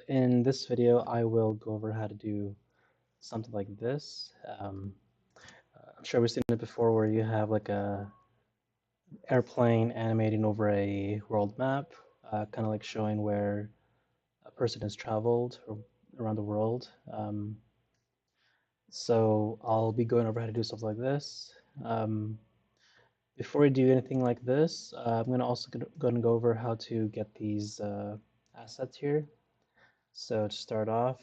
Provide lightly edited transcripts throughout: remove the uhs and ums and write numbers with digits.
In this video, I will go over how to do something like this. I'm sure we've seen it before where you have like a airplane animating over a world map, kind of like showing where a person has traveled around the world. So I'll be going over how to do something like this. Um, Before we do anything like this, I'm going to go over how to get these assets here. So to start off,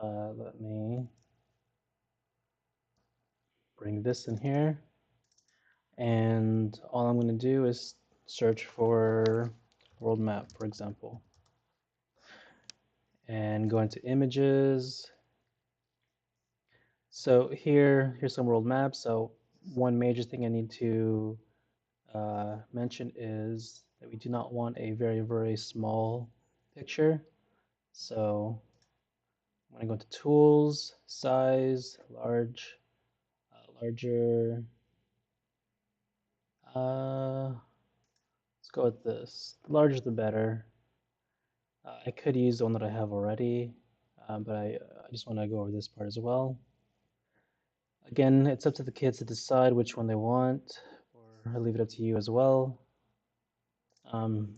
let me bring this in here. And all I'm going to do is search for world map, for example, and go into images. So here's some world maps. So one major thing I need to mention is that we do not want a very, very small picture. So I'm going to go into tools, size, larger. Let's go with this. The larger the better. I could use the one that I have already, but I just want to go over this part as well. Again, it's up to the kids to decide which one they want, or I leave it up to you as well.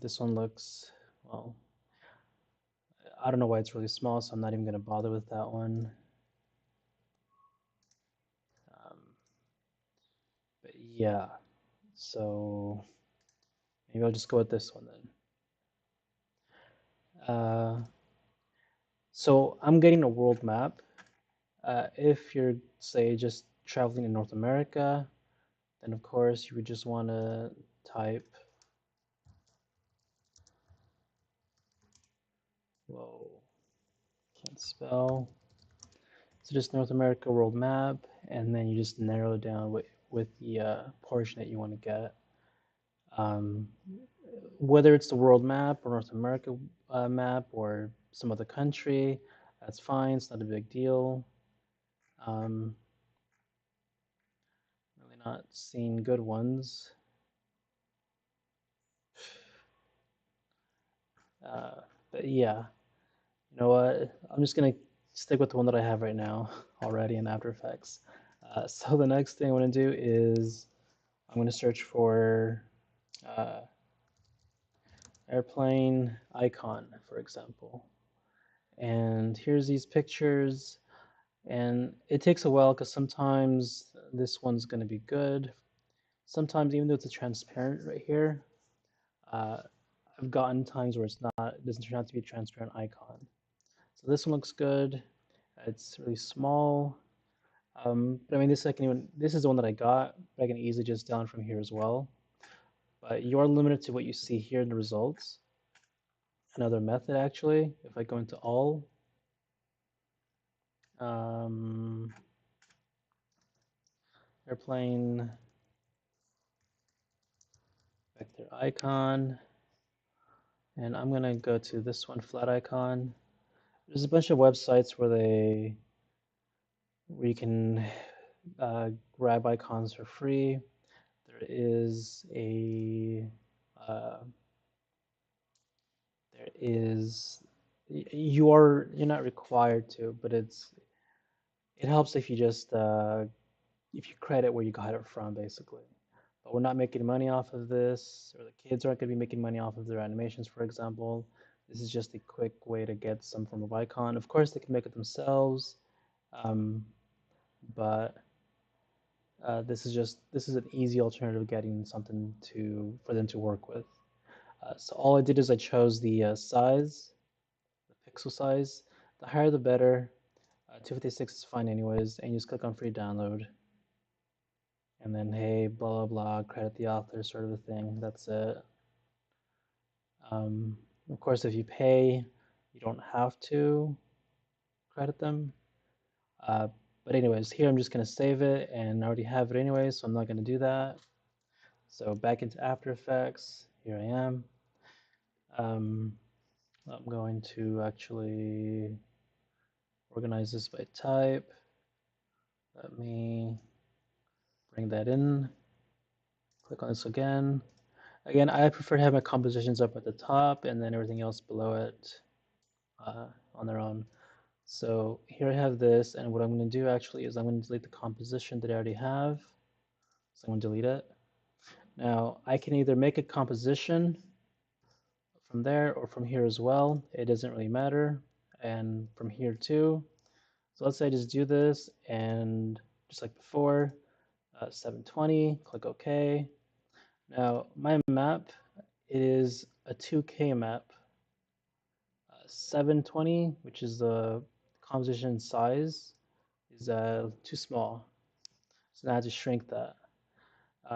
This one looks, well, I don't know why it's really small, so I'm not even going to bother with that one. Um, but yeah, so maybe I'll just go with this one then. So I'm getting a world map. If you're, say, just traveling in North America, then of course you would just want to type, whoa, can't spell. So just North America world map, and then you just narrow it down with the portion that you want to get. Um, Whether it's the world map or North America map or some other country, that's fine. It's not a big deal. Um, Really not seeing good ones. But yeah, you know what? I'm just gonna stick with the one that I have right now already in After Effects. So the next thing I want to do is I'm going to search for uh, airplane icon, for example. And here's these pictures. And it takes a while because sometimes this one's going to be good. Sometimes, even though it's a transparent right here, uh, I've gotten times where it doesn't turn out to be a transparent icon. So this one looks good. It's really small. But I mean, this is the one that I got, but I can easily just down from here as well. But you're limited to what you see here in the results. Another method, actually, if I go into all, um, airplane vector icon, and I'm gonna go to this one, flat icon. There's a bunch of websites where you can grab icons for free. There is a uh, there is you're not required to, but it helps if you just if you credit where you got it from, basically. But we're not making money off of this, or the kids aren't going to be making money off of their animations, for example. This is just a quick way to get some form of icon. Of course, they can make it themselves, um, but this is an easy alternative getting something for them to work with. So all I did is I chose the size, the pixel size. The higher the better. 256 is fine anyways, and you just click on free download. And then, hey, blah, blah, blah, credit the author sort of a thing. That's it. Of course, if you pay, you don't have to credit them. Uh, but anyways, here I'm just going to save it, and I already have it anyway, so I'm not going to do that. So back into After Effects, here I am. I'm going to actually organize this by type. Let me bring that in. Click on this again. Again, I prefer to have my compositions up at the top and then everything else below it. on their own. So here I have this, and what I'm going to do actually is I'm going to delete the composition that I already have. So I'm going to delete it. Now I can either make a composition from there or from here as well. It doesn't really matter. And from here too. So let's say I just do this and just like before, 720, click OK. Now my map is a 2K map. 720, which is the composition size, is too small. So now I have to shrink that.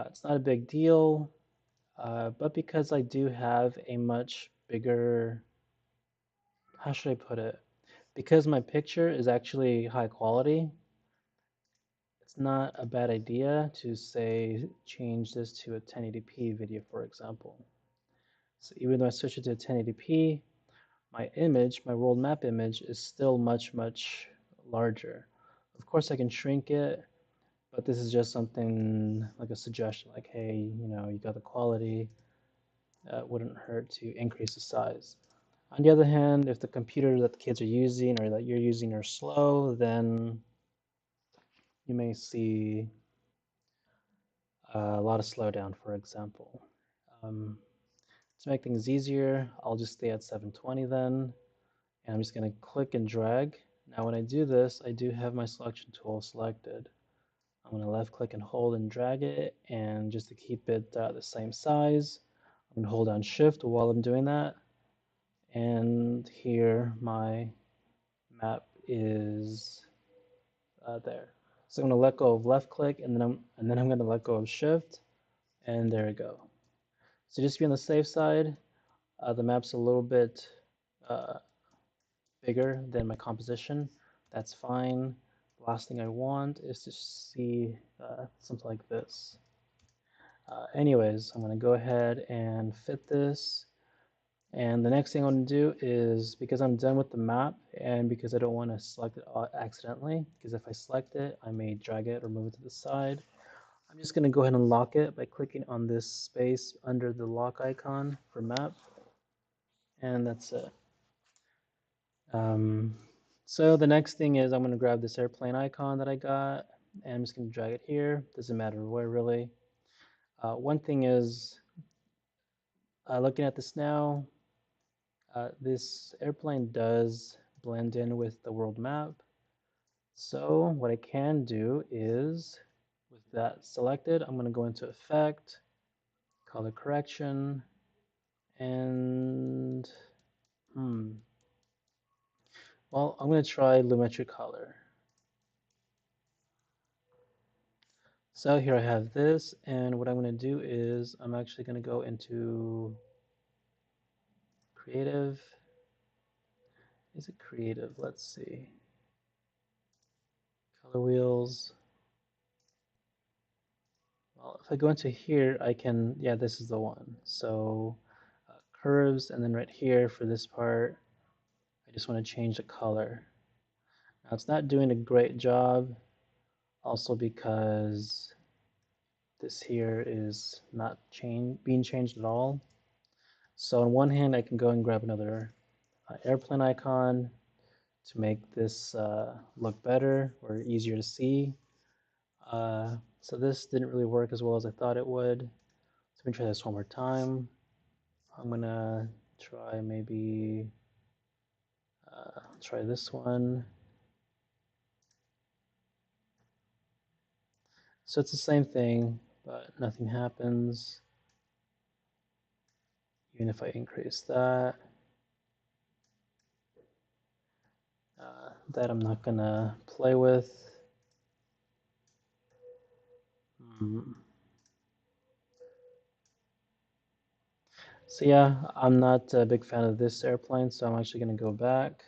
It's not a big deal, but because I do have a much bigger, how should I put it? Because my picture is actually high quality, it's not a bad idea to say change this to a 1080p video, for example. So even though I switch it to 1080p, my image, my world map image, is still much, much larger. Of course, I can shrink it, but this is just something like a suggestion, like, hey, you got the quality, it wouldn't hurt to increase the size. On the other hand, if the computer that the kids are using or that you're using are slow, then you may see a lot of slowdown, for example. Um, to make things easier, I'll just stay at 720 then, and I'm just going to click and drag. Now when I do this, I do have my selection tool selected. I'm going to left click and hold and drag it, and just to keep it the same size, I'm going to hold down shift while I'm doing that, and here my map is there. So I'm going to let go of left click, and then I'm going to let go of shift, and there we go. So just to be on the safe side, the map's a little bit uh, bigger than my composition. That's fine. The last thing I want is to see something like this. Anyways, I'm going to go ahead and fit this. And the next thing I'm going to do is, because I'm done with the map and because I don't want to select it accidentally, because if I select it, I may drag it or move it to the side. I'm just going to go ahead and lock it by clicking on this space under the lock icon for map. And that's it. Um, so the next thing is I'm going to grab this airplane icon that I got, and I'm just going to drag it here. Doesn't matter where really. One thing is, looking at this now, this airplane does blend in with the world map. So what I can do is, with that selected, I'm going to go into Effect, Color Correction, and well, I'm going to try Lumetri Color. So here I have this, and what I'm going to do is I'm actually going to go into Creative. Is it Creative? Let's see. Color wheels. Well, if I go into here, I can, yeah, this is the one. So curves, and then right here for this part, I just want to change the color. Now it's not doing a great job, also because this here is not being changed at all. So on one hand, I can go and grab another airplane icon to make this look better or easier to see. So this didn't really work as well as I thought it would. So let me try this one more time. I'm gonna try maybe try this one. So it's the same thing, but nothing happens. Even if I increase that, that I'm not gonna play with. Hmm. So yeah, I'm not a big fan of this airplane, so I'm actually gonna go back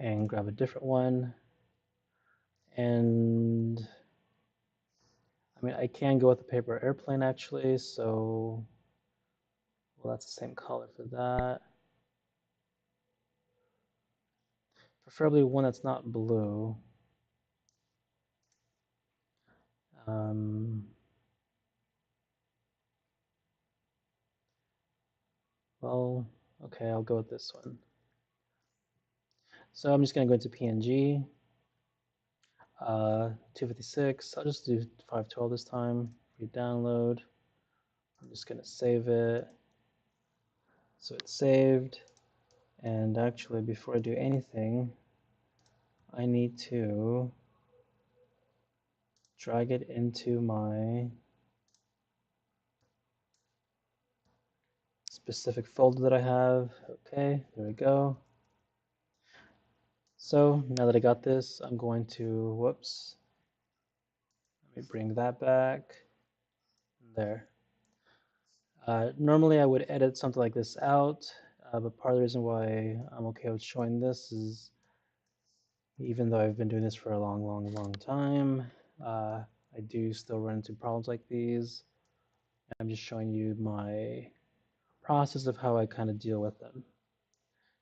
and grab a different one. And I mean, I can go with the paper airplane actually, so well, that's the same color for that. Preferably one that's not blue. Um, well, okay, I'll go with this one. So I'm just going to go into PNG, 256. I'll just do 512 this time. Re-download. I'm just going to save it. So it's saved. And actually, before I do anything, I need to drag it into my specific folder that I have. Okay, there we go. So now that I got this, I'm going to, whoops, let me bring that back. There. Normally I would edit something like this out, but part of the reason why I'm okay with showing this is even though I've been doing this for a long time, I do still run into problems like these. I'm just showing you my process of how I kind of deal with them.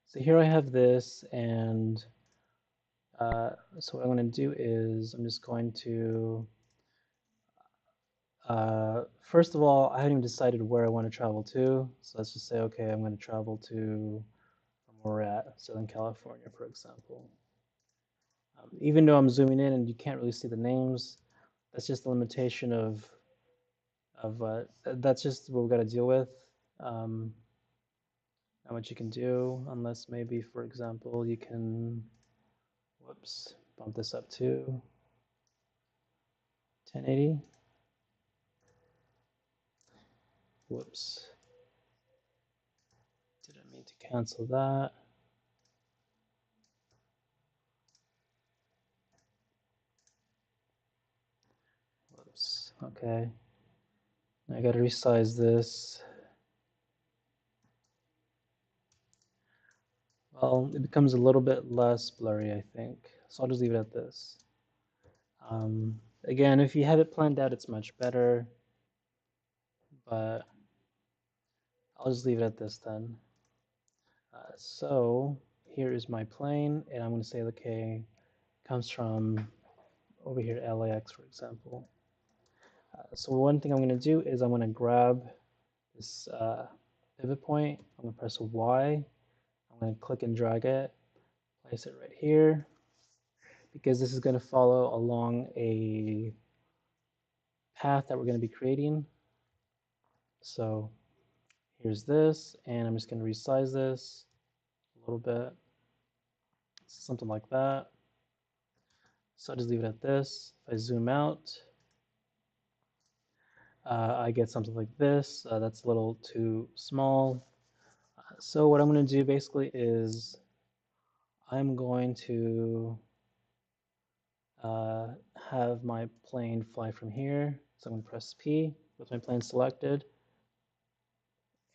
So here I have this, and so what I'm going to do is I'm just going to, first of all, I haven't even decided where I want to travel to. So let's just say, okay, I'm going to travel to where we're at, Southern California, for example. Even though I'm zooming in and you can't really see the names, that's just the limitation of that's just what we've got to deal with. Not much you can do unless maybe, for example, you can, whoops, bump this up to 1080. Whoops. Didn't mean to cancel that. Whoops. Okay. I gotta resize this. Well, it becomes a little bit less blurry, I think. So I'll just leave it at this. Again, if you have it planned out, it's much better. But I'll just leave it at this then. So here is my plane, and I'm going to say, okay, comes from over here, LAX, for example. So one thing I'm going to do is I'm going to grab this pivot point. I'm going to press Y. I'm going to click and drag it, place it right here, because this is going to follow along a path that we're going to be creating. So here's this, and I'm just going to resize this a little bit, something like that. So I'll just leave it at this. If I zoom out, I get something like this. That's a little too small. So what I'm going to do basically is I'm going to uh, have my plane fly from here. So I'm going to press P with my plane selected.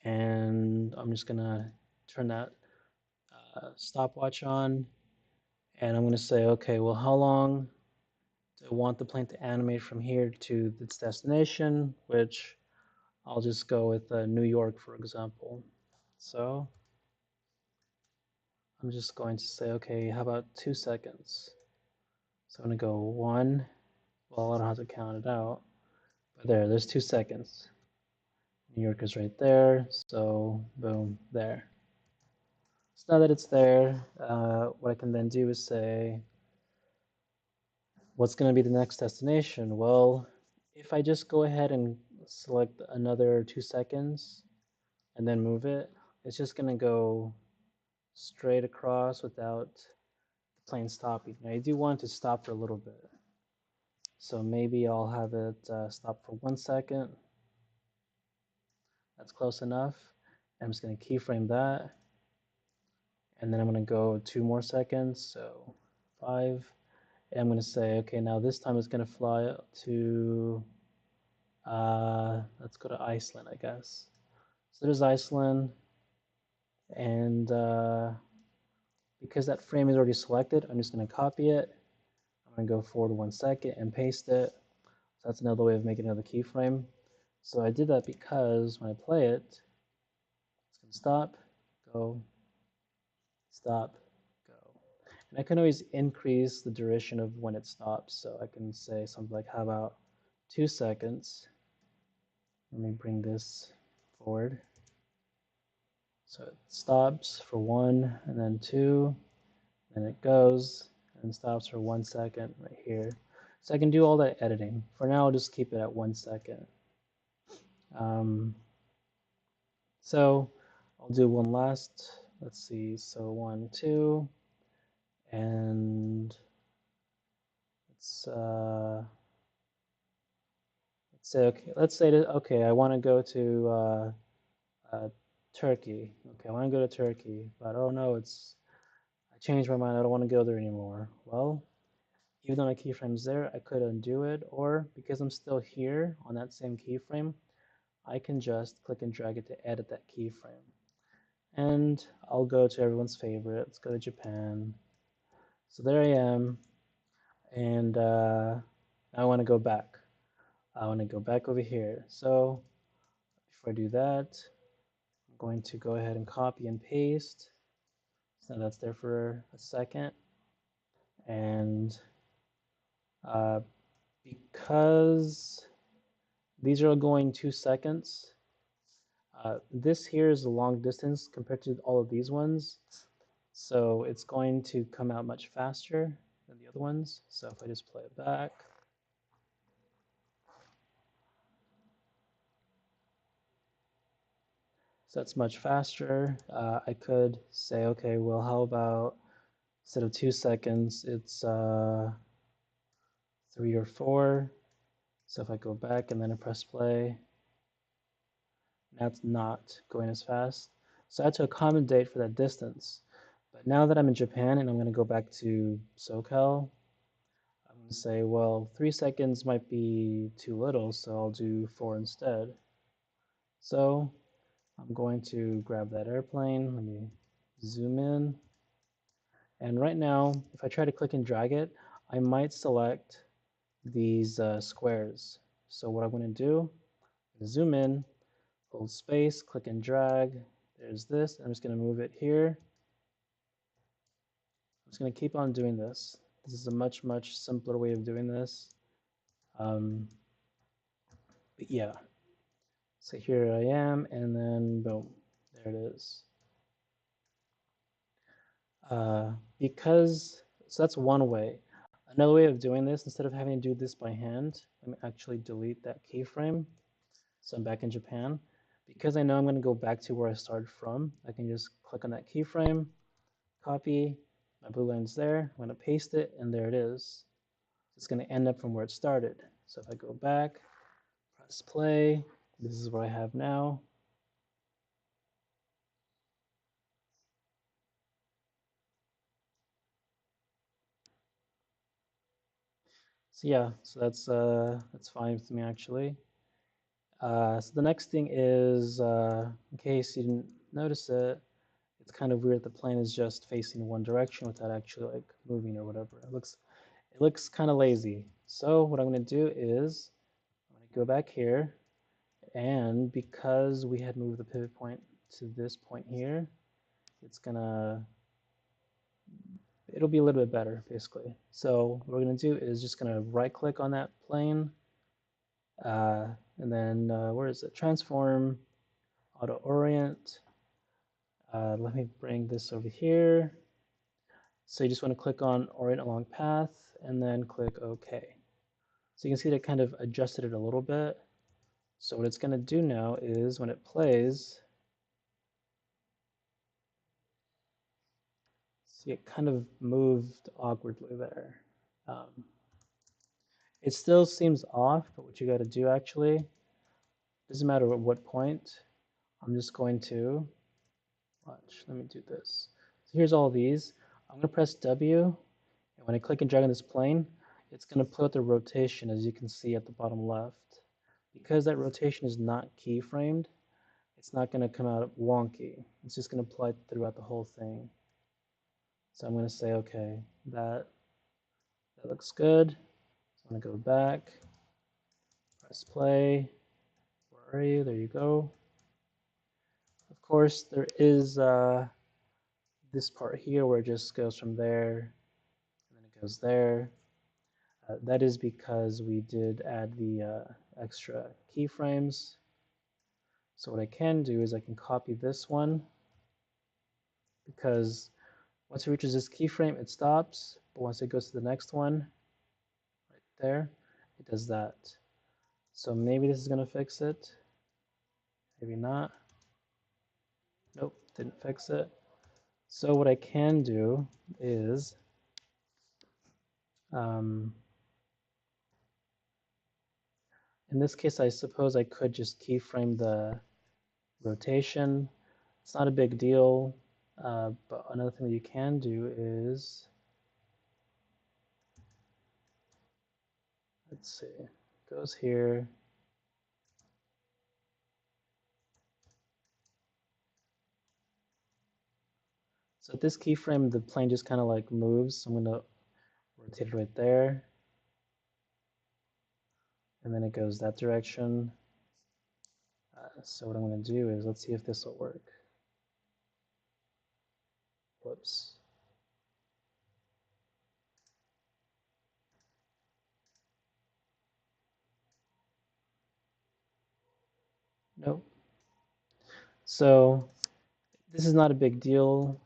And I'm just going to turn that stopwatch on. And I'm going to say, okay, well, how long do I want the plane to animate from here to its destination, which I'll just go with New York, for example. So I'm just going to say, okay, how about 2 seconds? So I'm going to go 1. Well, I don't have to count it out. But there's 2 seconds. New York is right there. So boom, there. So now that it's there, what I can then do is say, what's going to be the next destination? Well, if I just go ahead and select another 2 seconds and then move it, it's just going to go straight across without the plane stopping. Now, I do want to stop for a little bit. So maybe I'll have it stop for 1 second. That's close enough. I'm just going to keyframe that. And then I'm going to go 2 more seconds. So 5. And I'm going to say, okay, now this time it's going to fly to, let's go to Iceland, I guess. So there's Iceland. And because that frame is already selected, I'm just going to copy it. I'm going to go forward 1 second and paste it. So that's another way of making another keyframe. So I did that because when I play it, it's going to stop, go, stop, go. And I can always increase the duration of when it stops. So I can say something like, how about 2 seconds? Let me bring this forward. So it stops for 1, and then 2, and it goes and stops for 1 second right here. So I can do all that editing. For now, I'll just keep it at 1 second. Um, so I'll do one last, let's see, so 1, 2, and let's, let's say, okay, let's say that, okay, I want to go to Turkey. Okay, I want to go to Turkey, but oh no, I changed my mind. I don't want to go there anymore. Well, even though my keyframe's there, I could undo it, or because I'm still here on that same keyframe, I can just click and drag it to edit that keyframe. And I'll go to everyone's favorite. Let's go to Japan. So there I am, and I want to go back. I want to go back over here. So before I do that, I'm going to go ahead and copy and paste. So that's there for a second. And uh, because these are going 2 seconds, this here is a long distance compared to all of these ones. So it's going to come out much faster than the other ones. So if I just play it back, so that's much faster. I could say, okay, well, how about instead of 2 seconds, it's 3 or 4. So if I go back and then I press play, that's not going as fast. So I had to accommodate for that distance. But now that I'm in Japan and I'm going to go back to SoCal, I'm going to say, well, 3 seconds might be too little, so I'll do 4 instead. So I'm going to grab that airplane. Let me zoom in. And right now, if I try to click and drag it, I might select these squares. So what I'm going to do is zoom in, hold space, click and drag. There's this. I'm just going to move it here. I'm just going to keep on doing this. This is a much, much simpler way of doing this. But yeah, so here I am, and then boom, there it is. Because, so that's one way. Another way of doing this, instead of having to do this by hand, let me actually delete that keyframe. So I'm back in Japan. Because I know I'm going to go back to where I started from, I can just click on that keyframe, copy, my blue line's there, I'm going to paste it, and there it is. It's going to end up from where it started. So if I go back, press play, this is what I have now. So yeah, so that's fine with me actually. So the next thing is, in case you didn't notice it, it's kind of weird the plane is just facing one direction without actually like moving or whatever. It looks kind of lazy. So what I'm going to do is I'm going to go back here, and because we had moved the pivot point to this point here, it'll be a little bit better basically. So what we're going to do is just going to right click on that plane, uh, and then where is it? Transform, auto orient. Let me bring this over here. So you just want to click on orient along path and then click OK. So you can see that kind of adjusted it a little bit. So what it's going to do now is when it plays, see it kind of moved awkwardly there. Um, it still seems off, but what you got to do actually, doesn't matter at what point, I'm just going to, watch, let me do this. So here's all these. I'm going to press W, and when I click and drag on this plane, it's going to play with the rotation, as you can see at the bottom left. Because that rotation is not keyframed, it's not going to come out wonky. It's just going to apply throughout the whole thing. So I'm going to say, okay, that looks good. So I'm going to go back, press play. Where are you? There you go. Of course, there is this part here where it just goes from there, and then it goes there. That is because we did add the extra keyframes. So what I can do is I can copy this one, because Once it reaches this keyframe, it stops. But once it goes to the next one, right there, it does that. So maybe this is going to fix it. Maybe not. Nope, didn't fix it. So what I can do is in this case, I suppose I could just keyframe the rotation. It's not a big deal, but another thing that you can do is, let's see, it goes here. So at this keyframe, the plane just kind of like moves. So I'm going to rotate it right there. And then it goes that direction. So what I'm going to do is, let's see if this will work. Whoops. Nope. So this is not a big deal.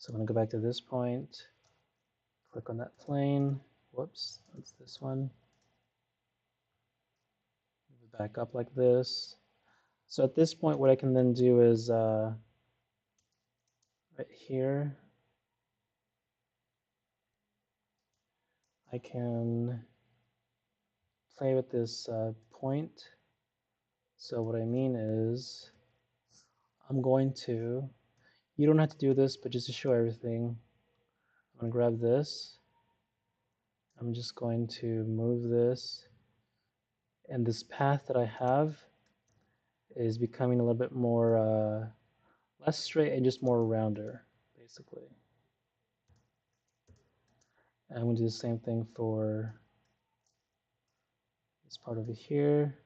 So I'm going to go back to this point, click on that plane. Whoops, that's this one. Move it back up like this. So at this point, what I can then do is right here, I can play with this point. So what I mean is, I'm going to, you don't have to do this, but just to show everything, I'm going to grab this. I'm just going to move this. And this path that I have is becoming a little bit more, less straight and just more rounder, basically. And I'm going to do the same thing for this part over here.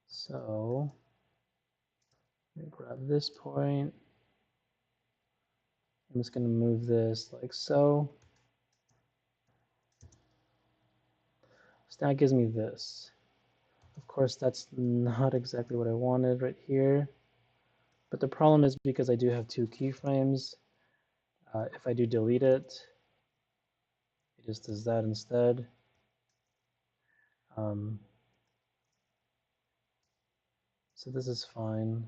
So I'm going to grab this point. I'm just going to move this like so. So now it gives me this. Of course, that's not exactly what I wanted right here. But the problem is because I do have two keyframes, if I do delete it, it just does that instead. So this is fine.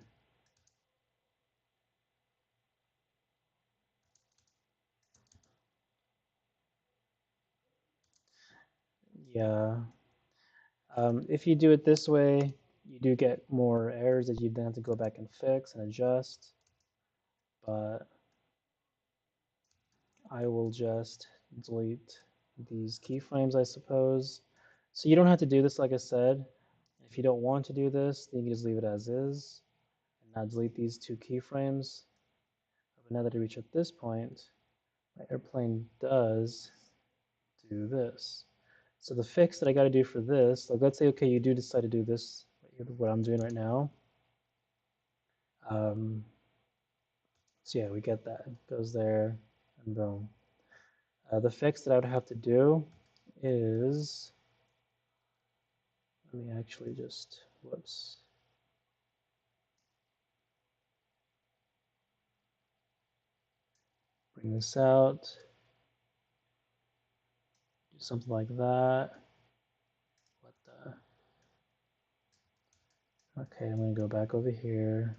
Yeah. If you do it this way, you do get more errors that you then have to go back and fix and adjust. But I will just delete these keyframes, I suppose. So you don't have to do this, like I said. If you don't want to do this, then you can just leave it as is and not delete these two keyframes. But now that I reach at this point, my airplane does do this. So the fix that I got to do for this, like let's say, okay, you do decide to do this, what I'm doing right now. So yeah, we get that. It goes there and boom. The fix that I would have to do is, let me actually just, whoops. Bring this out. Do something like that. What the? Okay, I'm going to go back over here.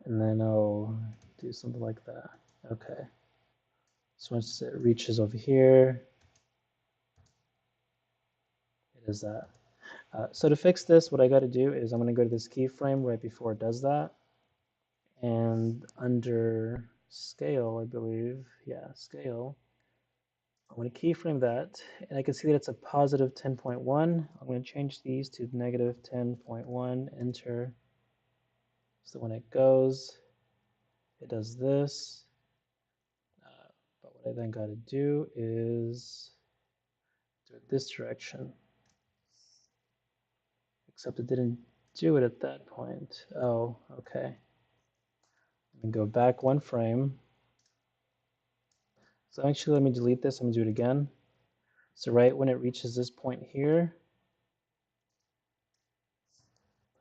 And then I'll do something like that. Okay. So once it reaches over here, it is that. So to fix this, what I got to do is I'm going to go to this keyframe right before it does that. And under scale, I believe, yeah, scale, I'm going to keyframe that. And I can see that it's a positive 10.1. I'm going to change these to negative 10.1, enter. So when it goes, it does this. But what I then got to do is do it this direction. Except it didn't do it at that point. Oh, okay. Let me go back one frame. So actually, let me delete this. I'm gonna do it again. So right when it reaches this point here,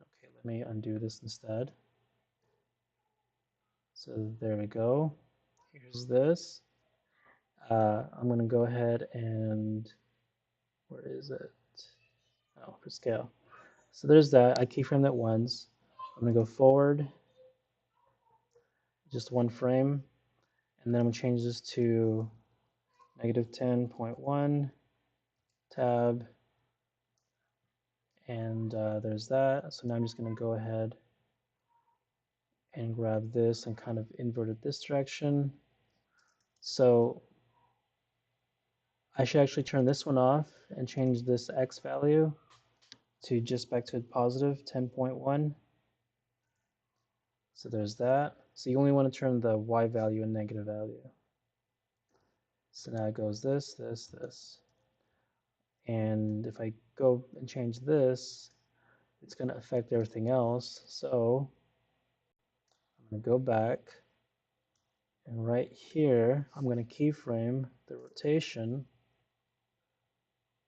okay, let me undo this instead. So there we go. Here's this. I'm gonna go ahead and, where is it? Oh, for scale. So there's that. I keyframe that once. I'm gonna go forward just one frame, and then I'm gonna change this to -10.1 tab, and there's that. So now I'm just gonna go ahead and grab this and kind of invert it this direction. So I should actually turn this one off and change this X value to just back to positive 10.1. So there's that. So you only want to turn the Y value and negative value. So now it goes this, this, this. And if I go and change this, it's going to affect everything else. So I'm going to go back, and right here, I'm going to keyframe the rotation.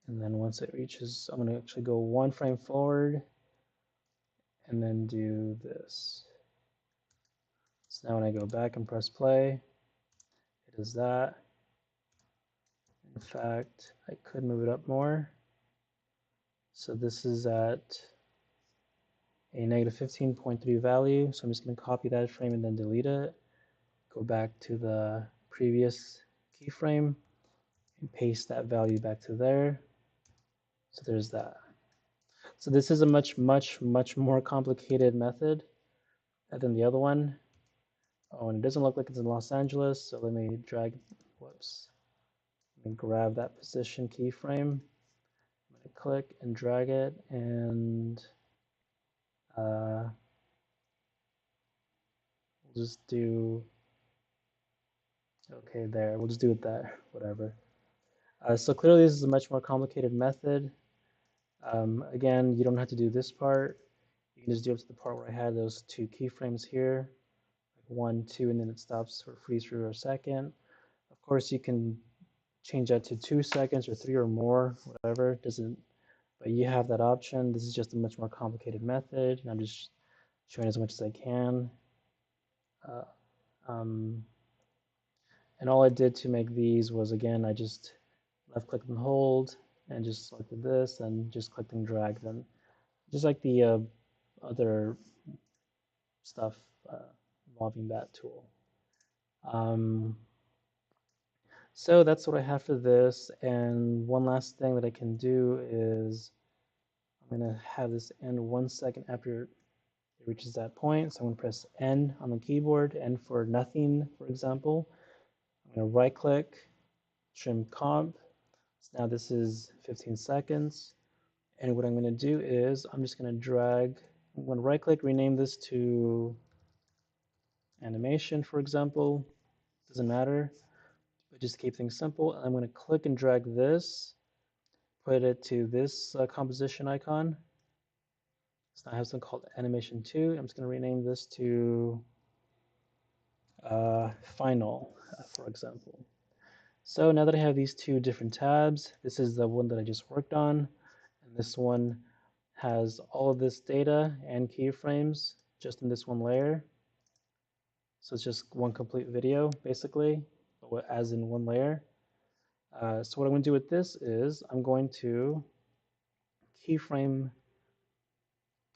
And then once it reaches, I'm going to actually go one frame forward and then do this. So now when I go back and press play, it is that. In fact, I could move it up more. So this is at a -15.3 value. So I'm just going to copy that frame and then delete it. Go back to the previous keyframe and paste that value back to there. So there's that. So this is a much more complicated method than the other one. Oh, and it doesn't look like it's in Los Angeles. So let me drag, whoops. Let me grab that position keyframe. I'm going to click and drag it, and we'll just do, okay, there. We'll just do it there, whatever. So clearly this is a much more complicated method. Again, you don't have to do this part. You can just do up to the part where I had those two keyframes here, like 1, 2, and then it stops or freeze for a second. Of course, you can change that to 2 seconds or 3 or more, whatever. Doesn't, but you have that option. This is just a much more complicated method, and I'm just showing as much as I can. Uh, um, and all I did to make these was, again, I just left click and hold and just selected this and just clicked and dragged them. Just like the other stuff involving that tool. Um, so that's what I have for this. And one last thing that I can do is I'm going to have this end 1 second after it reaches that point. So I'm going to press N on the keyboard, N for nothing, for example. I'm going to right click, trim comp. So now this is 15 seconds. And what I'm going to do is I'm just going to drag, I'm going to right click, rename this to animation, for example. Doesn't matter, but just keep things simple. I'm going to click and drag this, put it to this composition icon. So I have something called animation 2. I'm just going to rename this to final, for example. So now that I have these two different tabs, this is the one that I just worked on, and this one has all of this data and keyframes just in this one layer. So it's just one complete video, basically, as in one layer. So what I'm going to do with this is I'm going to keyframe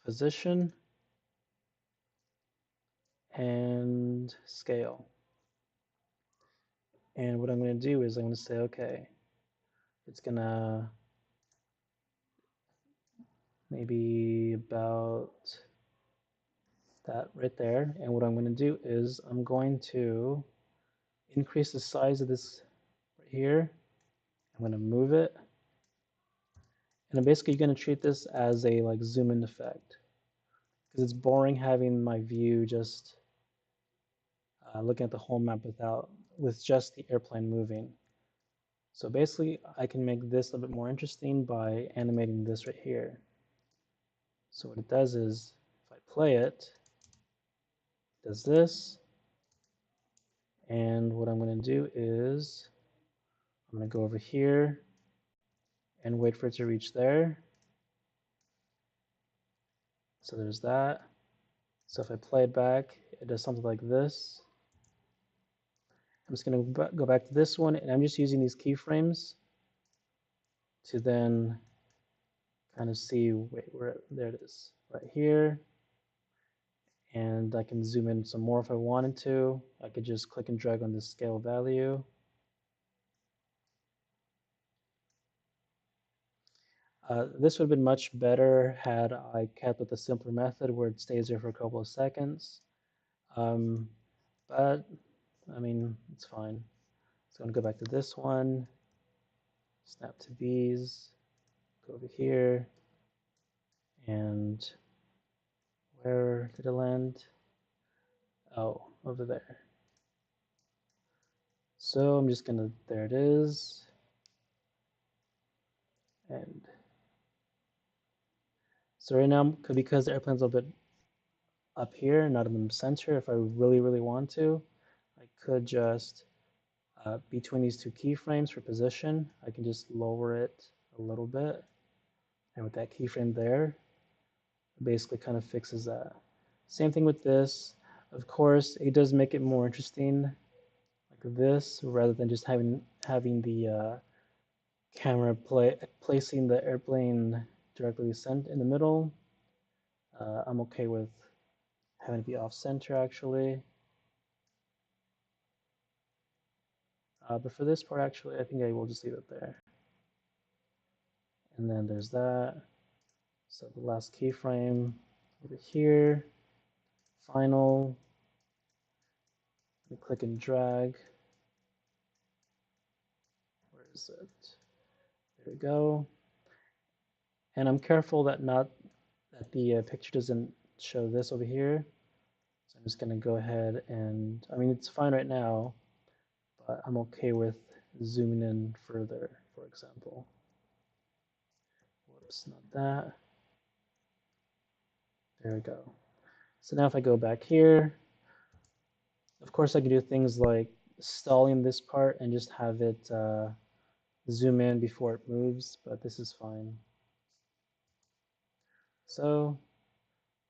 position and scale. And what I'm going to do is I'm going to say, okay, it's going to maybe about that right there. And what I'm going to do is I'm going to increase the size of this right here. I'm going to move it. And I'm basically going to treat this as a like zoom in effect, because it's boring having my view just looking at the whole map with just the airplane moving. So basically, I can make this a bit more interesting by animating this right here. So what it does is, if I play it, it does this. And what I'm going to do is I'm going to go over here and wait for it to reach there. So there's that. So if I play it back, it does something like this. I'm just going to go back to this one, and I'm just using these keyframes to then kind of see, wait, where, there it is, right here. And I can zoom in some more if I wanted to. I could just click and drag on the scale value. This would have been much better had I kept with a simpler method where it stays there for a couple of seconds. Um, but, I mean, it's fine. So I'm going to go back to this one, snap to bees, go over here, and where did it land? Oh, over there. So I'm just going to, there it is. And so right now, because the airplane's a little bit up here, not in the center, if I really, really want to, I could just, between these two keyframes for position, I can just lower it a little bit. And with that keyframe there, it basically kind of fixes that. Same thing with this. Of course, it does make it more interesting like this, rather than just having the camera placing the airplane directly in the middle. I'm okay with having it be off center actually. But for this part, actually, I think I will just leave it there. And then there's that. So the last keyframe over here, final, and click and drag. Where is it? There we go. And I'm careful that the picture doesn't show this over here. So I'm just going to go ahead and, I mean, it's fine right now, but I'm okay with zooming in further, for example. Whoops, not that. There we go. So now if I go back here, of course I can do things like stalling this part and just have it zoom in before it moves, but this is fine. So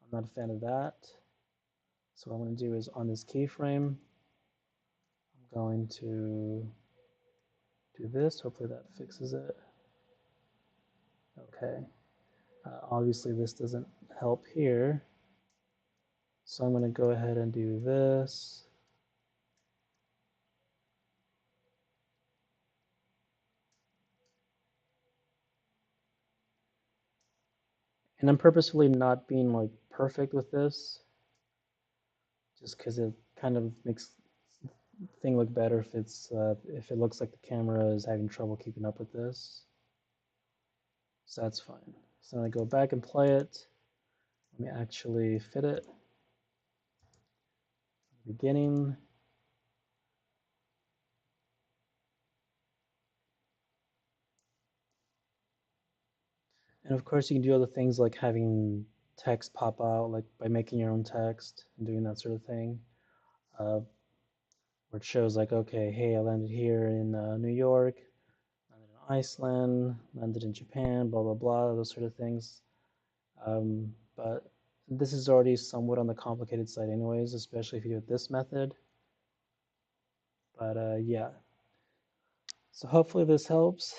I'm not a fan of that. So what I'm going to do is on this keyframe, I'm going to do this. Hopefully that fixes it. Okay. Obviously this doesn't help here. So I'm going to go ahead and do this. And I'm purposefully not being like perfect with this, just because it kind of makes the thing look better if it looks like the camera is having trouble keeping up with this. So that's fine. So I'm going to go back and play it. Let me actually fit it. Beginning. And of course, you can do other things like having text pop out, like by making your own text and doing that sort of thing, where it shows like, okay, hey, I landed here in New York, landed in Iceland, landed in Japan, blah, blah, blah, those sort of things. But this is already somewhat on the complicated side anyways, especially if you do it this method. But yeah, so hopefully this helps.